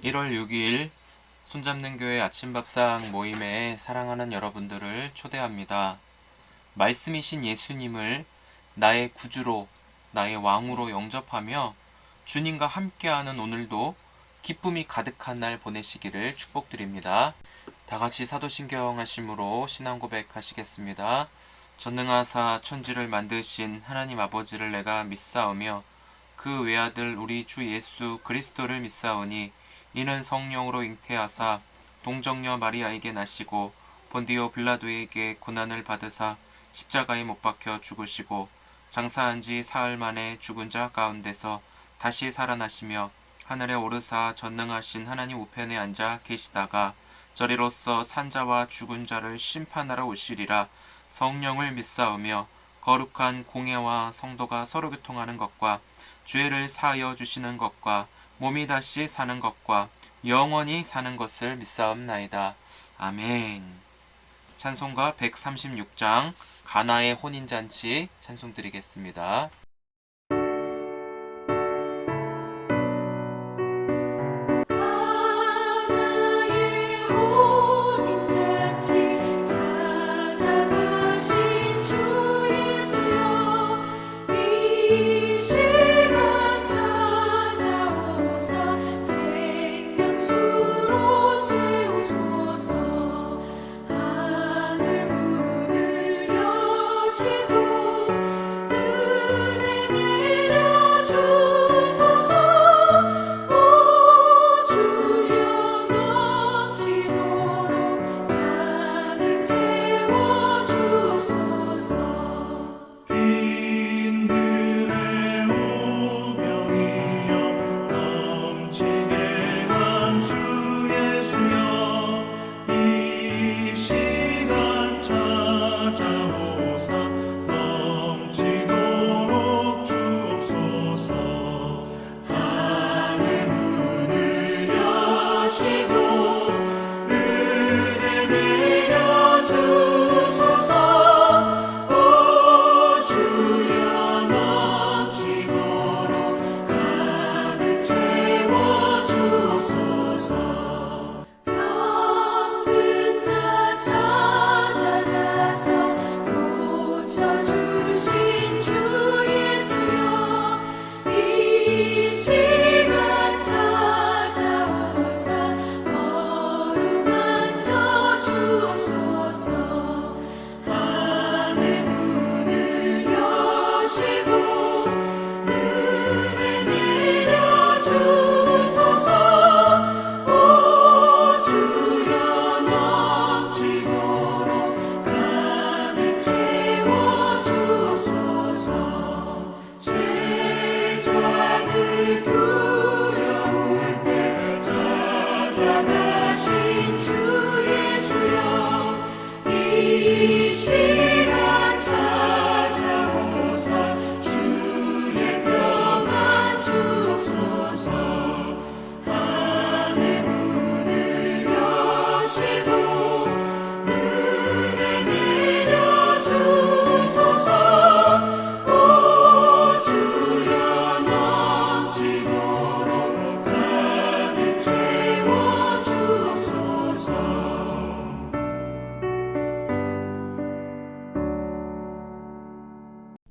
1월 6일 손잡는 교회 아침밥상 모임에 사랑하는 여러분들을 초대합니다. 말씀이신 예수님을 나의 구주로, 나의 왕으로 영접하며 주님과 함께하는 오늘도 기쁨이 가득한 날 보내시기를 축복드립니다. 다같이 사도신경 하심으로 신앙 고백하시겠습니다. 전능하사 천지를 만드신 하나님 아버지를 내가 믿사오며 그 외아들 우리 주 예수 그리스도를 믿사오니 이는 성령으로 잉태하사 동정녀 마리아에게 나시고 본디오 빌라도에게 고난을 받으사 십자가에 못 박혀 죽으시고 장사한 지 사흘 만에 죽은 자 가운데서 다시 살아나시며 하늘에 오르사 전능하신 하나님 우편에 앉아 계시다가 저리로서 산자와 죽은 자를 심판하러 오시리라. 성령을 믿사오며 거룩한 공예와 성도가 서로 교통하는 것과 죄를 사하여 주시는 것과 몸이 다시 사는 것과 영원히 사는 것을 믿사옵나이다. 아멘. 찬송가 136장 가나의 혼인잔치 찬송 드리겠습니다.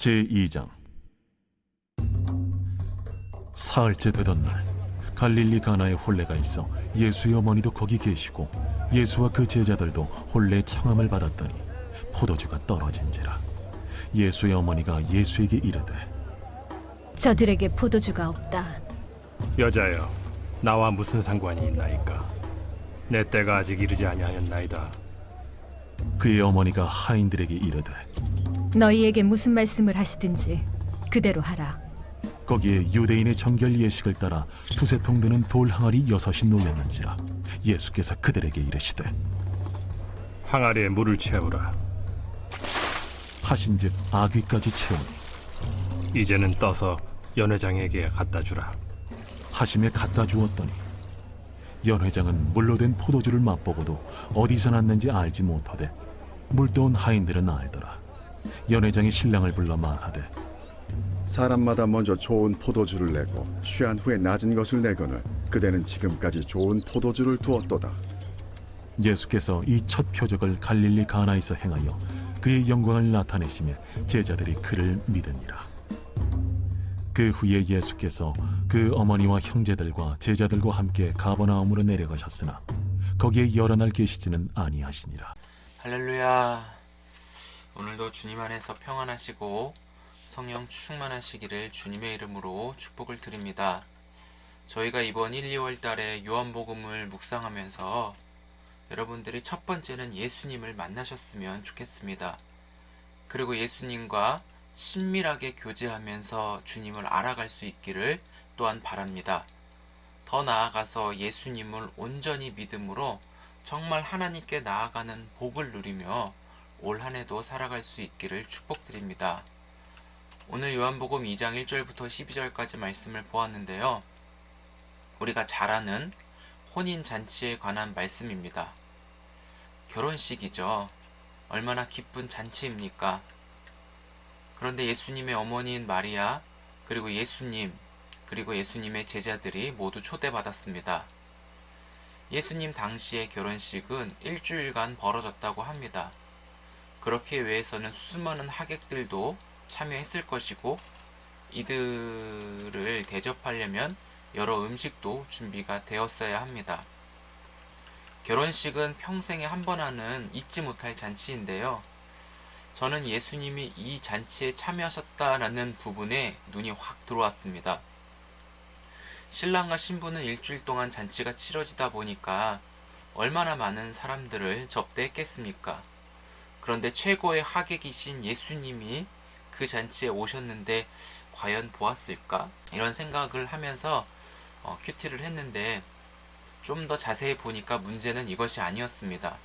제2장. 사흘째 되던 날 갈릴리 가나에 혼례가 있어 예수의 어머니도 거기 계시고 예수와 그 제자들도 혼례 청함을 받았더니 포도주가 떨어진지라. 예수의 어머니가 예수에게 이르되 저들에게 포도주가 없다. 여자여, 나와 무슨 상관이 있나이까? 내 때가 아직 이르지 아니하였나이다. 그의 어머니가 하인들에게 이르되 너희에게 무슨 말씀을 하시든지 그대로 하라. 거기에 유대인의 정결 예식을 따라 두세 통 드는 돌 항아리 6이 놓였는지라. 예수께서 그들에게 이르시되 항아리에 물을 채우라. 하신즉 아귀까지 채우니 이제는 떠서 연회장에게 갖다 주라. 하심에 갖다 주었더니 연회장은 물로 된 포도주를 맛보고도 어디서 났는지 알지 못하되 물떠온 하인들은 알더라. 연회장이 신랑을 불러 말하되 사람마다 먼저 좋은 포도주를 내고 취한 후에 낮은 것을 내거늘 그대는 지금까지 좋은 포도주를 두었도다. 예수께서 이 첫 표적을 갈릴리 가나에서 행하여 그의 영광을 나타내시며 제자들이 그를 믿으니라. 그 후에 예수께서 그 어머니와 형제들과 제자들과 함께 가버나움으로 내려가셨으나 거기에 여러 날 계시지는 아니하시니라. 할렐루야. 오늘도 주님 안에서 평안하시고 성령 충만하시기를 주님의 이름으로 축복을 드립니다. 저희가 이번 1, 2월 달에 요한복음을 묵상하면서 여러분들이 첫 번째는 예수님을 만나셨으면 좋겠습니다. 그리고 예수님과 친밀하게 교제하면서 주님을 알아갈 수 있기를 또한 바랍니다. 더 나아가서 예수님을 온전히 믿음으로 정말 하나님께 나아가는 복을 누리며 올 한 해도 살아갈 수 있기를 축복드립니다. 오늘 요한복음 2장 1절부터 12절까지 말씀을 보았는데요. 우리가 잘 아는 혼인잔치에 관한 말씀입니다. 결혼식이죠. 얼마나 기쁜 잔치입니까? 그런데 예수님의 어머니인 마리아, 그리고 예수님, 그리고 예수님의 제자들이 모두 초대받았습니다. 예수님 당시의 결혼식은 일주일간 벌어졌다고 합니다. 그렇기 위해서는 수많은 하객들도 참여했을 것이고 이들을 대접하려면 여러 음식도 준비가 되었어야 합니다. 결혼식은 평생에 한 번 하는 잊지 못할 잔치인데요. 저는 예수님이 이 잔치에 참여하셨다라는 부분에 눈이 확 들어왔습니다. 신랑과 신부는 일주일 동안 잔치가 치러지다 보니까 얼마나 많은 사람들을 접대했겠습니까? 그런데 최고의 하객이신 예수님이 그 잔치에 오셨는데 과연 보았을까? 이런 생각을 하면서 큐티를 했는데 좀 더 자세히 보니까 문제는 이것이 아니었습니다.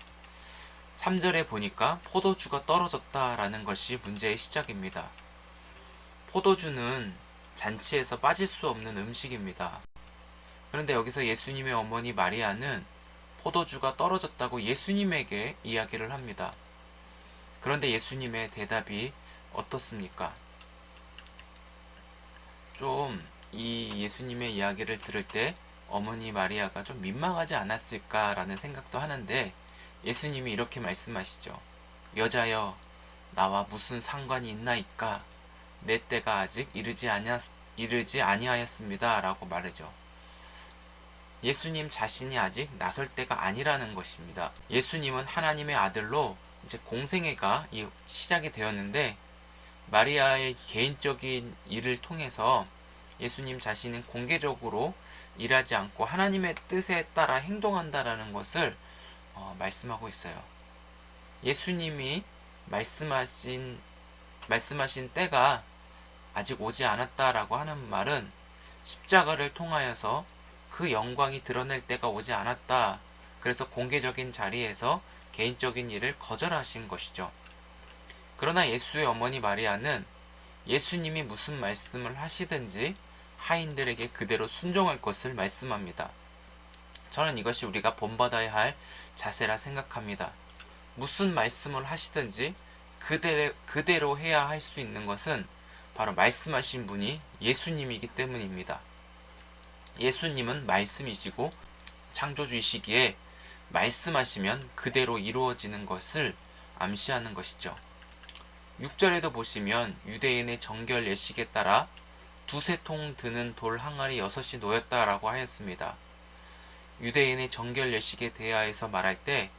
3절에 보니까 포도주가 떨어졌다라는 것이 문제의 시작입니다. 포도주는 잔치에서 빠질 수 없는 음식입니다. 그런데 여기서 예수님의 어머니 마리아는 포도주가 떨어졌다고 예수님에게 이야기를 합니다. 그런데 예수님의 대답이 어떻습니까? 좀 이 예수님의 이야기를 들을 때 어머니 마리아가 좀 민망하지 않았을까라는 생각도 하는데 예수님이 이렇게 말씀하시죠. 여자여, 나와 무슨 상관이 있나이까? 내 때가 아직 이르지 아니하였습니다. 라고 말하죠. 예수님 자신이 아직 나설 때가 아니라는 것입니다. 예수님은 하나님의 아들로 이제 공생애가 시작이 되었는데 마리아의 개인적인 일을 통해서 예수님 자신은 공개적으로 일하지 않고 하나님의 뜻에 따라 행동한다라는 것을 말씀하고 있어요. 예수님이 말씀하신 때가 아직 오지 않았다라고 하는 말은 십자가를 통하여서 그 영광이 드러낼 때가 오지 않았다. 그래서 공개적인 자리에서 개인적인 일을 거절하신 것이죠. 그러나 예수의 어머니 마리아는 예수님이 무슨 말씀을 하시든지 하인들에게 그대로 순종할 것을 말씀합니다. 저는 이것이 우리가 본받아야 할 자세라 생각합니다. 무슨 말씀을 하시든지 그대로 해야 할 수 있는 것은 바로 말씀하신 분이 예수님이기 때문입니다. 예수님은 말씀이시고 창조주이시기에 말씀하시면 그대로 이루어지는 것을 암시하는 것이죠. 6절에도 보시면 유대인의 정결 예식에 따라 두세 통 드는 돌 항아리 6이 놓였다라고 하였습니다. 유대인의 정결 예식에 대하여서 말할 때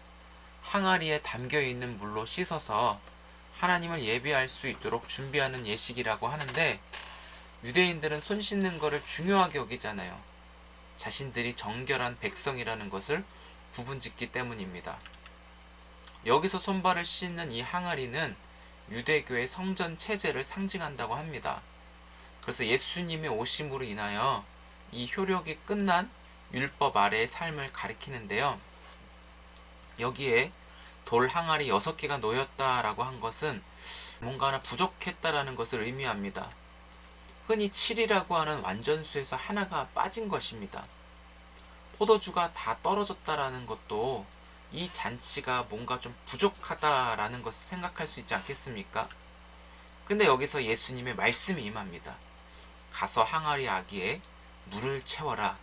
항아리에 담겨있는 물로 씻어서 하나님을 예배할 수 있도록 준비하는 예식이라고 하는데 유대인들은 손 씻는 것을 중요하게 여기잖아요. 자신들이 정결한 백성이라는 것을 구분짓기 때문입니다. 여기서 손발을 씻는 이 항아리는 유대교의 성전 체제를 상징한다고 합니다. 그래서 예수님의 오심으로 인하여 이 효력이 끝난 율법 아래의 삶을 가리키는데요. 여기에 돌 항아리 6개가 놓였다라고 한 것은 뭔가 하나 부족했다라는 것을 의미합니다. 흔히 7이라고 하는 완전수에서 하나가 빠진 것입니다. 포도주가 다 떨어졌다라는 것도 이 잔치가 뭔가 좀 부족하다라는 것을 생각할 수 있지 않겠습니까? 근데 여기서 예수님의 말씀이 임합니다. 가서 항아리 아기에 물을 채워라.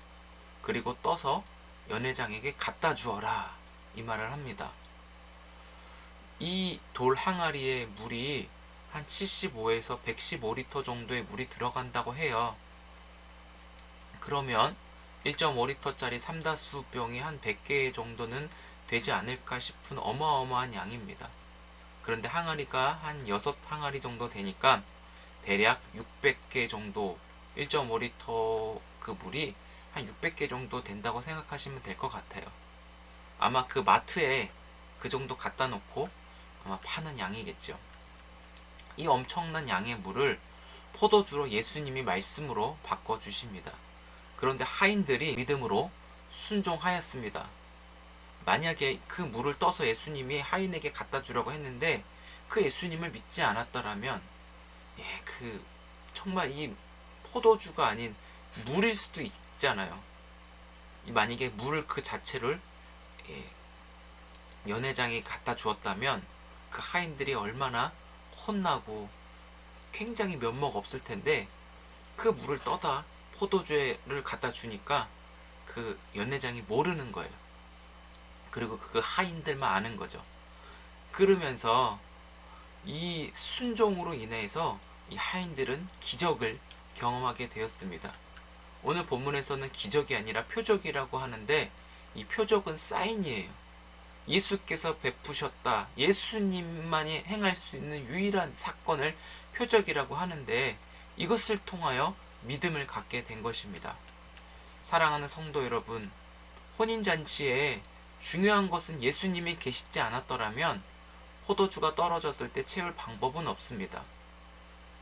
그리고 떠서 연회장에게 갖다 주어라, 이 말을 합니다. 이 돌 항아리에 물이 한 75에서 115리터 정도의 물이 들어간다고 해요. 그러면 1.5리터짜리 삼다수병이 한 100개 정도는 되지 않을까 싶은 어마어마한 양입니다. 그런데 항아리가 한 6항아리 정도 되니까 대략 600개 정도, 1.5리터 그 물이 한 600개 정도 된다고 생각하시면 될 것 같아요. 아마 그 마트에 그 정도 갖다 놓고 아마 파는 양이겠죠. 이 엄청난 양의 물을 포도주로 예수님이 말씀으로 바꿔주십니다. 그런데 하인들이 믿음으로 순종하였습니다. 만약에 그 물을 떠서 예수님이 하인에게 갖다 주려고 했는데 그 예수님을 믿지 않았더라면 정말 이 포도주가 아닌 물일 수도 있잖아요. 만약에 물을 그 자체를 연회장에 갖다 주었다면 그 하인들이 얼마나 혼나고 굉장히 면목 없을 텐데, 그 물을 떠다 포도주를 갖다 주니까 그 연회장이 모르는 거예요. 그리고 그 하인들만 아는 거죠. 그러면서 이 순종으로 인해서 이 하인들은 기적을 경험하게 되었습니다. 오늘 본문에서는 기적이 아니라 표적이라고 하는데, 이 표적은 사인이에요. 예수께서 베푸셨다, 예수님만이 행할 수 있는 유일한 사건을 표적이라고 하는데, 이것을 통하여 믿음을 갖게 된 것입니다. 사랑하는 성도 여러분, 혼인잔치에 중요한 것은 예수님이 계시지 않았더라면 포도주가 떨어졌을 때 채울 방법은 없습니다.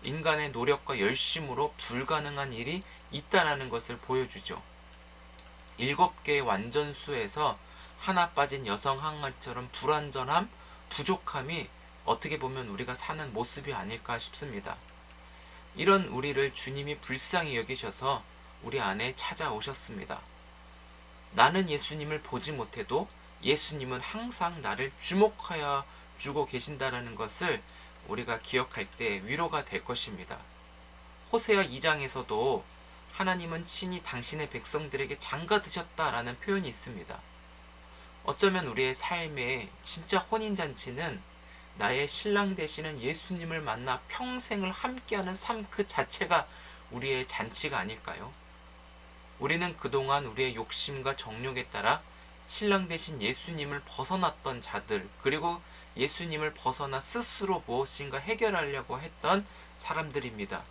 인간의 노력과 열심으로 불가능한 일이 있다는 것을 보여주죠. 7개의 완전수에서 하나 빠진 여성 항아리처럼 불완전함, 부족함이 어떻게 보면 우리가 사는 모습이 아닐까 싶습니다. 이런 우리를 주님이 불쌍히 여기셔서 우리 안에 찾아오셨습니다. 나는 예수님을 보지 못해도 예수님은 항상 나를 주목하여 주고 계신다는 것을 우리가 기억할 때 위로가 될 것입니다. 호세아 2장에서도 하나님은 친히 당신의 백성들에게 장가드셨다라는 표현이 있습니다. 어쩌면 우리의 삶의 진짜 혼인잔치는 나의 신랑 되시는 예수님을 만나 평생을 함께하는 삶 그 자체가 우리의 잔치가 아닐까요? 우리는 그동안 우리의 욕심과 정욕에 따라 신랑 되신 예수님을 벗어났던 자들, 그리고 예수님을 벗어나 스스로 무엇인가 해결하려고 했던 사람들입니다.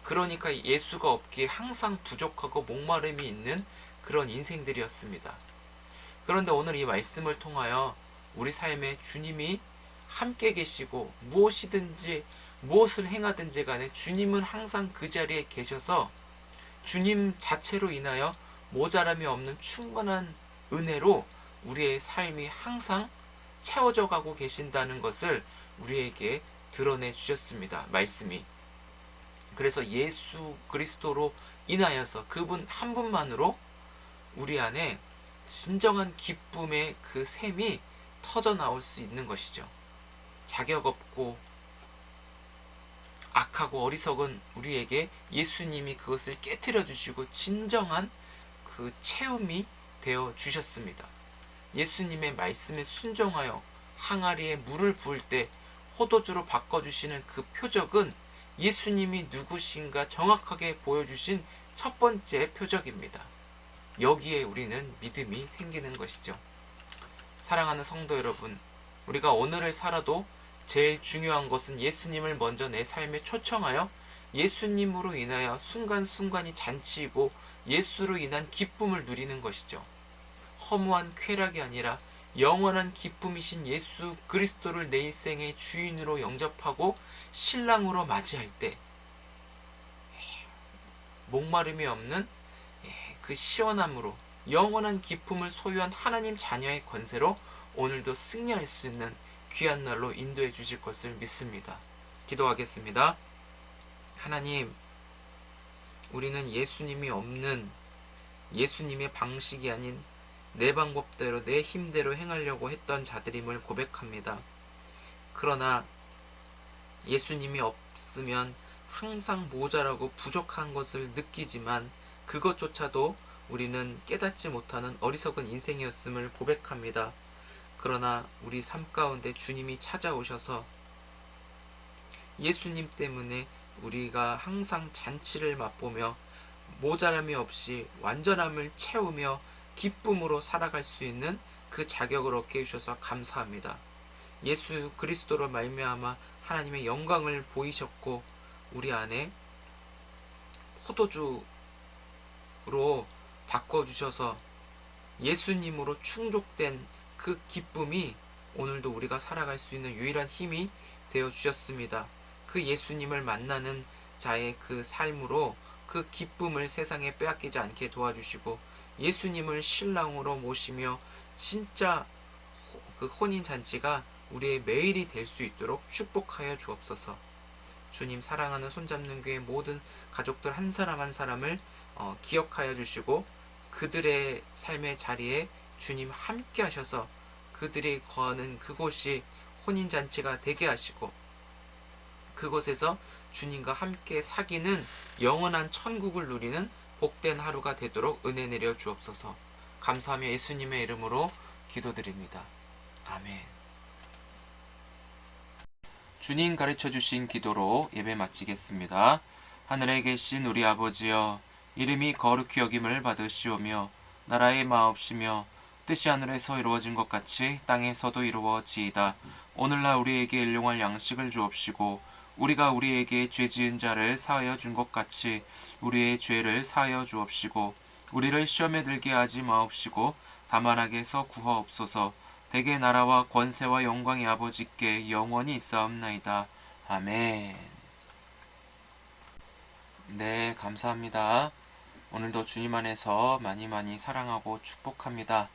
그러니까 예수가 없기에 항상 부족하고 목마름이 있는 그런 인생들이었습니다. 그런데 오늘 이 말씀을 통하여 우리 삶에 주님이 함께 계시고 무엇이든지 무엇을 행하든지 간에 주님은 항상 그 자리에 계셔서 주님 자체로 인하여 모자람이 없는 충만한 은혜로 우리의 삶이 항상 채워져 가고 계신다는 것을 우리에게 드러내 주셨습니다. 말씀이. 그래서 예수 그리스도로 인하여서 그분 한 분만으로 우리 안에 진정한 기쁨의 그 샘이 터져 나올 수 있는 것이죠. 자격 없고 악하고 어리석은 우리에게 예수님이 그것을 깨트려 주시고 진정한 그 체험이 되어 주셨습니다. 예수님의 말씀에 순종하여 항아리에 물을 부을 때 포도주로 바꿔주시는 그 표적은 예수님이 누구신가 정확하게 보여주신 첫 번째 표적입니다. 여기에 우리는 믿음이 생기는 것이죠. 사랑하는 성도 여러분, 우리가 오늘을 살아도 제일 중요한 것은 예수님을 먼저 내 삶에 초청하여 예수님으로 인하여 순간순간이 잔치이고 예수로 인한 기쁨을 누리는 것이죠. 허무한 쾌락이 아니라 영원한 기쁨이신 예수 그리스도를 내 인생의 주인으로 영접하고 신랑으로 맞이할 때 목마름이 없는 그 시원함으로 영원한 기쁨을 소유한 하나님 자녀의 권세로 오늘도 승리할 수 있는 귀한 날로 인도해 주실 것을 믿습니다. 기도하겠습니다. 하나님, 우리는 예수님이 없는 예수님의 방식이 아닌 내 방법대로 내 힘대로 행하려고 했던 자들임을 고백합니다. 그러나 예수님이 없으면 항상 모자라고 부족한 것을 느끼지만 그것조차도 우리는 깨닫지 못하는 어리석은 인생이었음을 고백합니다. 그러나 우리 삶 가운데 주님이 찾아오셔서 예수님 때문에 우리가 항상 잔치를 맛보며 모자람이 없이 완전함을 채우며 기쁨으로 살아갈 수 있는 그 자격을 얻게 해주셔서 감사합니다. 예수 그리스도로 말미암아 하나님의 영광을 보이셨고 우리 안에 포도주로 바꿔주셔서 예수님으로 충족된 그 기쁨이 오늘도 우리가 살아갈 수 있는 유일한 힘이 되어 주셨습니다. 그 예수님을 만나는 자의 그 삶으로 그 기쁨을 세상에 빼앗기지 않게 도와주시고 예수님을 신랑으로 모시며 진짜 그 혼인잔치가 우리의 매일이 될 수 있도록 축복하여 주옵소서. 주님 사랑하는 손잡는 교회 모든 가족들 한 사람 한 사람을 기억하여 주시고 그들의 삶의 자리에 주님 함께 하셔서 그들이 거하는 그곳이 혼인잔치가 되게 하시고 그곳에서 주님과 함께 사귀는 영원한 천국을 누리는 복된 하루가 되도록 은혜 내려 주옵소서. 감사하며 예수님의 이름으로 기도드립니다. 아멘. 주님 가르쳐 주신 기도로 예배 마치겠습니다. 하늘에 계신 우리 아버지여, 이름이 거룩히 여김을 받으시오며 나라의 마옵시며 뜻이 하늘에서 이루어진 것 같이 땅에서도 이루어지이다. 오늘날 우리에게 일용할 양식을 주옵시고 우리가 우리에게 죄 지은 자를 사하여 준 것 같이 우리의 죄를 사하여 주옵시고 우리를 시험에 들게 하지 마옵시고 다만 악에서 구하옵소서. 대개 나라와 권세와 영광의 아버지께 영원히 있사옵나이다. 아멘. 네, 감사합니다. 오늘도 주님 안에서 많이 사랑하고 축복합니다.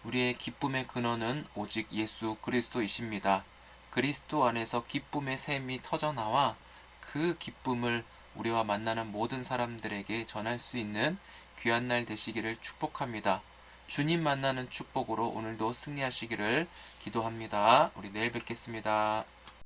우리의 기쁨의 근원은 오직 예수 그리스도이십니다. 그리스도 안에서 기쁨의 샘이 터져나와 그 기쁨을 우리와 만나는 모든 사람들에게 전할 수 있는 귀한 날 되시기를 축복합니다. 주님 만나는 축복으로 오늘도 승리하시기를 기도합니다. 우리 내일 뵙겠습니다.